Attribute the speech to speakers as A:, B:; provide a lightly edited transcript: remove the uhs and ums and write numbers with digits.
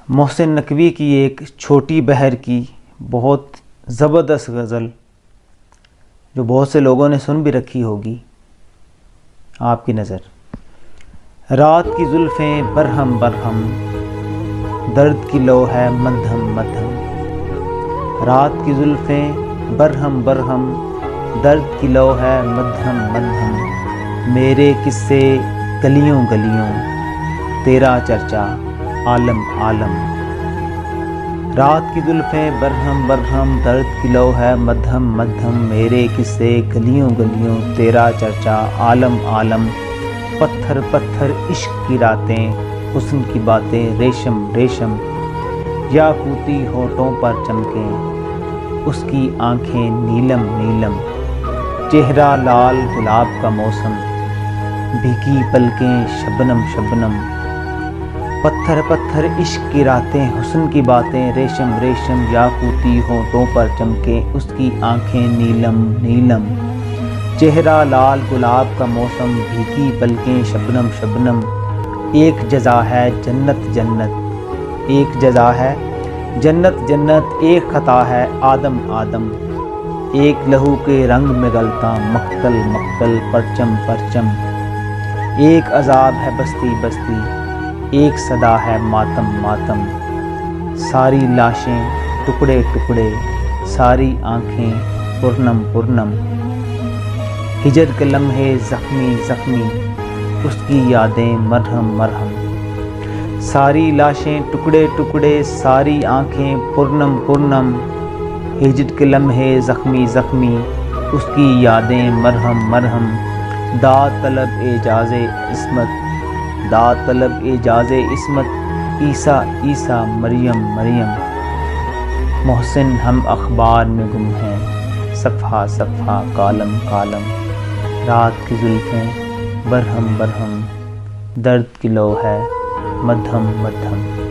A: محسن نقوی کی ایک چھوٹی بہر کی بہت زبردست غزل جو بہت سے لوگوں نے سن بھی رکھی ہوگی، آپ کی نظر۔ رات کی زلفیں برہم برہم، درد کی لو ہے مدھم مدھم۔ رات کی زلفیں برہم برہم، درد کی لو ہے مدھم مدھم۔ میرے قصے گلیوں گلیوں، تیرا چرچا عالم عالم۔ رات کی زلفیں برہم برہم، درد کی لو ہے مدھم مدھم۔ میرے قصے گلیوں گلیوں، تیرا چرچا عالم عالم۔ پتھر پتھر عشق کی راتیں، حسن کی باتیں ریشم ریشم۔ یاقوتی ہونٹوں پر چمکیں، اس کی آنکھیں نیلم نیلم۔ چہرہ لال گلاب کا موسم، بھیگی پلکیں شبنم شبنم۔ پتھر پتھر عشق کی راتیں، حسن کی باتیں ریشم ریشم۔ یاقوتی ہونٹوں پر چمکیں، اس کی آنکھیں نیلم نیلم۔ چہرہ لال گلاب کا موسم، بھیگی پلکیں شبنم شبنم۔ ایک جزا ہے جنت جنت، ایک جزا ہے جنت جنت۔ ایک خطا ہے آدم آدم، ایک لہو کے رنگ میں غلطاں مقتل مقتل پرچم پرچم۔ ایک عذاب ہے بستی بستی، ایک صدا ہے ماتم ماتم۔ ساری لاشیں ٹکڑے ٹکڑے، ساری آنکھیں پرنم پرنم۔ ہجر کے لمحے زخمی زخمی، اس کی یادیں مرہم مرہم۔ ساری لاشیں ٹکڑے ٹکڑے، ساری آنکھیں پرنم پرنم۔ ہجر کے لمحے زخمی زخمی، اس کی یادیں مرہم مرہم۔ داد طلب اعجاز عصمت، داد طلب اعجاز عصمت۔ عیسیٰ عیسیٰ مریم مریم۔ محسن ہم اخبار میں گم ہیں، صفحہ صفحہ کالم کالم۔ رات کی زلفیں برہم برہم، درد کی لو ہے مدھم مدھم۔